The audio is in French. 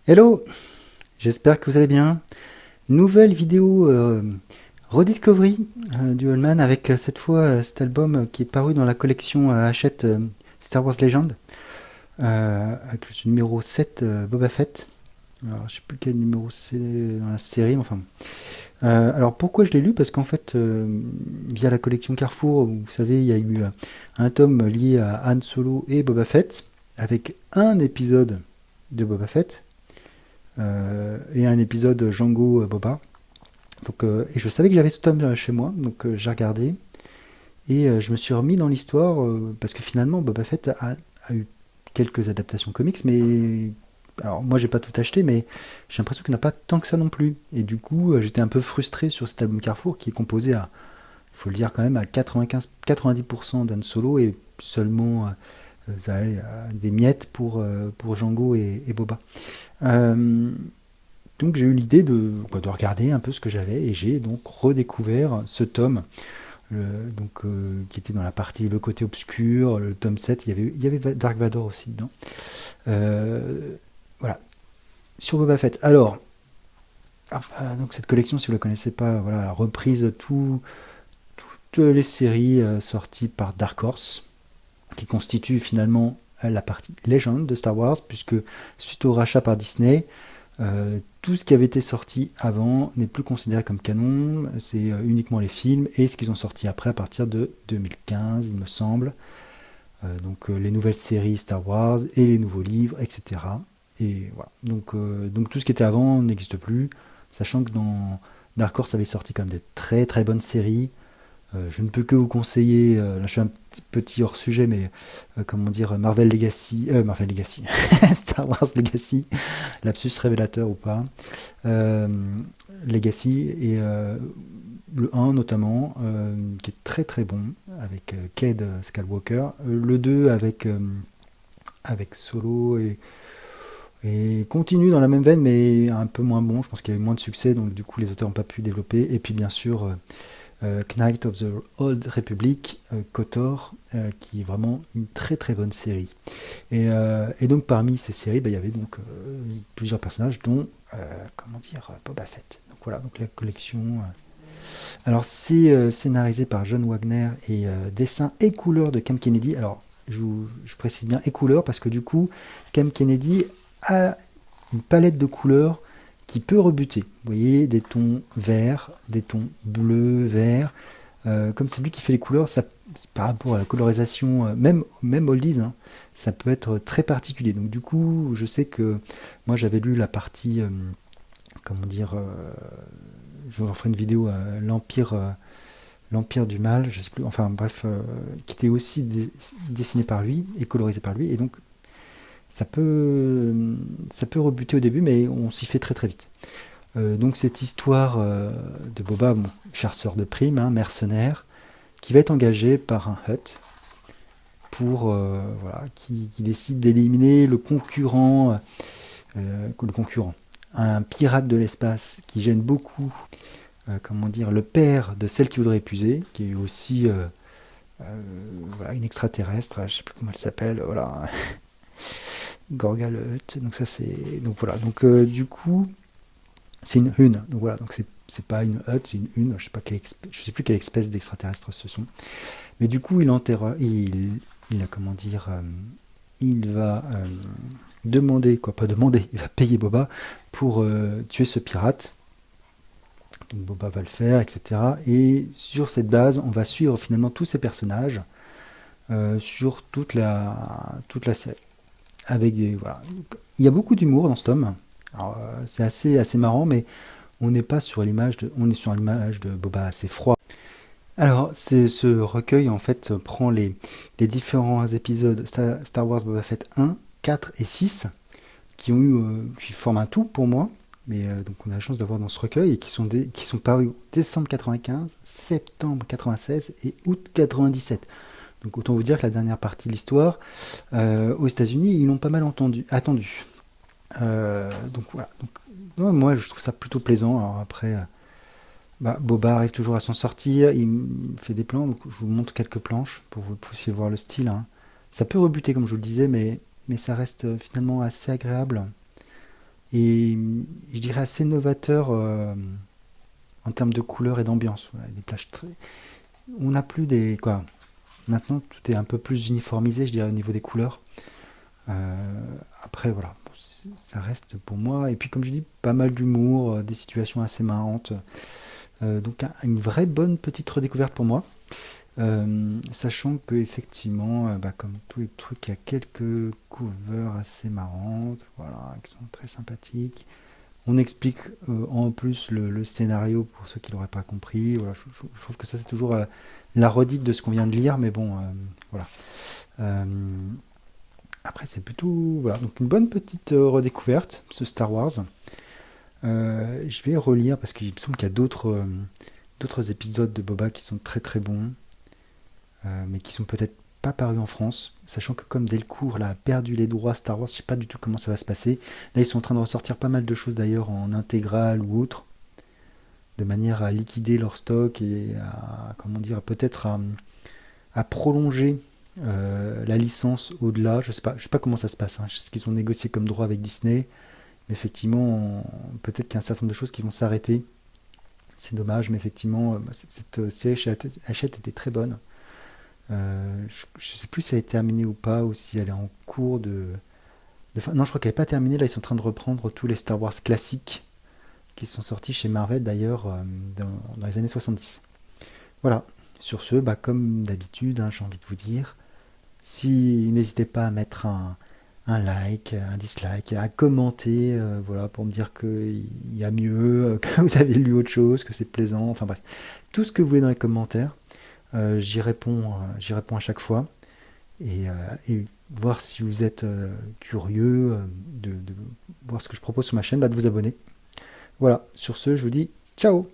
Hello, j'espère que vous allez bien. Nouvelle vidéo Rediscovery du Allman avec cette fois cet album qui est paru dans la collection Hachette Star Wars Legend avec le numéro 7 Boba Fett. Alors je sais plus quel numéro c'est dans la série, mais enfin. Alors pourquoi je l'ai lu? Parce qu'en fait, via la collection Carrefour, vous savez, il y a eu un tome lié à Han Solo et Boba Fett avec un épisode de Boba Fett et un épisode Django Boba. Donc, et je savais que j'avais ce tome chez moi, donc j'ai regardé et je me suis remis dans l'histoire parce que finalement Boba Fett a eu quelques adaptations comics, mais alors moi j'ai pas tout acheté, mais j'ai l'impression qu'il n'y en a pas tant que ça non plus. Et du coup j'étais un peu frustré sur cet album Carrefour qui est composé à, il faut le dire quand même, à 95-90% d'Han Solo et seulement des miettes pour Django et Boba. Euh, donc j'ai eu l'idée de regarder un peu ce que j'avais et j'ai donc redécouvert ce tome qui était dans la partie le côté obscur, le tome 7, il y avait Dark Vador aussi dedans. Euh, voilà, sur Boba Fett. Alors, donc cette collection, si vous ne la connaissez pas, voilà, reprise toutes les séries sorties par Dark Horse, qui constituent finalement la partie légende de Star Wars, puisque suite au rachat par Disney, tout ce qui avait été sorti avant n'est plus considéré comme canon, c'est uniquement les films et ce qu'ils ont sorti après à partir de 2015, il me semble. Les nouvelles séries Star Wars et les nouveaux livres, etc. Et voilà. Donc tout ce qui était avant n'existe plus, sachant que dans Dark Horse avait sorti quand même des très très bonnes séries. Je ne peux que vous conseiller, là je suis un petit hors sujet, mais comment dire, Marvel Legacy, Star Wars Legacy, lapsus révélateur ou pas, euh, Legacy et le 1 notamment, qui est très très bon, avec Cade Skywalker, le 2 avec Solo et continue dans la même veine, mais un peu moins bon, je pense qu'il y a eu moins de succès, donc du coup les auteurs n'ont pas pu développer, et puis bien sûr Knight of the Old Republic, KOTOR, qui est vraiment une très très bonne série. Et donc parmi ces séries, il y avait donc plusieurs personnages, dont comment dire, Boba Fett. Donc voilà, donc la collection. Alors c'est scénarisé par John Wagner et dessin et couleur de Cam Kennedy. Alors je précise bien et couleur parce que du coup Cam Kennedy a une palette de couleurs qui peut rebuter. Vous voyez, des tons verts, des tons bleus, verts. Comme c'est lui qui fait les couleurs, ça, par rapport à la colorisation, même oldies, hein, ça peut être très particulier. Donc du coup, je sais que moi j'avais lu la partie, comment dire, je vous en ferai une vidéo, l'Empire du Mal, je sais plus, enfin bref, qui était aussi dessiné par lui et colorisé par lui. Et donc ça peut rebuter au début, mais on s'y fait très très vite. Donc cette histoire de Boba, bon, chasseur de primes, hein, mercenaire, qui va être engagé par un Hutt voilà, qui décide d'éliminer le concurrent, un pirate de l'espace qui gêne beaucoup, comment dire, le père de celle qui voudrait épuiser, qui est aussi voilà, une extraterrestre, je sais plus comment elle s'appelle, voilà, Gorga le Hutt. Donc ça c'est, donc voilà, donc du coup c'est une Hun. Donc voilà, donc c'est pas une Hutt, c'est une Hun. Je sais plus quelle espèce d'extraterrestres ce sont. Mais du coup, il a comment dire, il va demander, quoi, pas demander, il va payer Boba pour tuer ce pirate. Donc Boba va le faire, etc. Et sur cette base, on va suivre finalement tous ces personnages sur toute la série. Voilà. Donc, il y a beaucoup d'humour dans ce tome. Alors, c'est assez marrant, mais on est sur l'image de Boba assez froid. Alors, ce recueil, en fait, prend les différents épisodes Star Wars Boba Fett 1, 4 et 6, qui forment un tout pour moi, mais donc on a la chance d'avoir dans ce recueil, et qui sont parus décembre 95, septembre 96 et août 97. Donc autant vous dire que la dernière partie de l'histoire, aux États-Unis, ils l'ont pas mal attendu. Donc voilà. Donc, non, moi, je trouve ça plutôt plaisant. Alors après, Boba arrive toujours à s'en sortir, il fait des plans, donc je vous montre quelques planches pour que vous puissiez voir le style, hein. Ça peut rebuter comme je vous le disais, mais ça reste finalement assez agréable. et je dirais assez novateur en termes de couleurs et d'ambiance. Voilà, des plages très... On n'a plus des... Quoi. Maintenant, tout est un peu plus uniformisé, je dirais, au niveau des couleurs. Après, voilà, bon, ça reste pour moi. Et puis, comme je dis, pas mal d'humour, des situations assez marrantes. Donc, une vraie bonne petite redécouverte pour moi. Sachant que effectivement, bah, comme tous les trucs, il y a quelques covers assez marrantes, voilà, qui sont très sympathiques. On explique en plus le scénario pour ceux qui l'auraient pas compris. Voilà, je trouve que ça c'est toujours la redite de ce qu'on vient de lire, mais bon, voilà. Euh, Après c'est plutôt voilà, donc une bonne petite redécouverte, ce Star Wars. Je vais relire parce qu'il me semble qu'il y a d'autres épisodes de Boba qui sont très très bons. Mais qui sont peut-être pas parus en France, sachant que comme Delcourt là, a perdu les droits Star Wars, je sais pas du tout comment ça va se passer. Là, ils sont en train de ressortir pas mal de choses d'ailleurs en intégrale ou autre, de manière à liquider leur stock et à, comment dire, peut-être à prolonger la licence au-delà. Je sais pas comment ça se passe. Hein. Je sais ce qu'ils ont négocié comme droit avec Disney, mais effectivement, peut-être qu'il y a un certain nombre de choses qui vont s'arrêter. C'est dommage, mais effectivement, cette série chez Hachette était très bonne. Je sais plus si elle est terminée ou pas, ou si elle est en cours non, je crois qu'elle n'est pas terminée. Là, ils sont en train de reprendre tous les Star Wars classiques qui sont sortis chez Marvel d'ailleurs dans les années 70. Voilà. Sur ce, bah, comme d'habitude, hein, j'ai envie de vous dire, si n'hésitez pas à mettre un like, un dislike, à commenter, voilà, pour me dire qu'il y a mieux, que vous avez lu autre chose, que c'est plaisant, enfin bref, tout ce que vous voulez dans les commentaires. J'y réponds à chaque fois et voir si vous êtes curieux de voir ce que je propose sur ma chaîne, bah, de vous abonner. Voilà, sur ce, je vous dis ciao!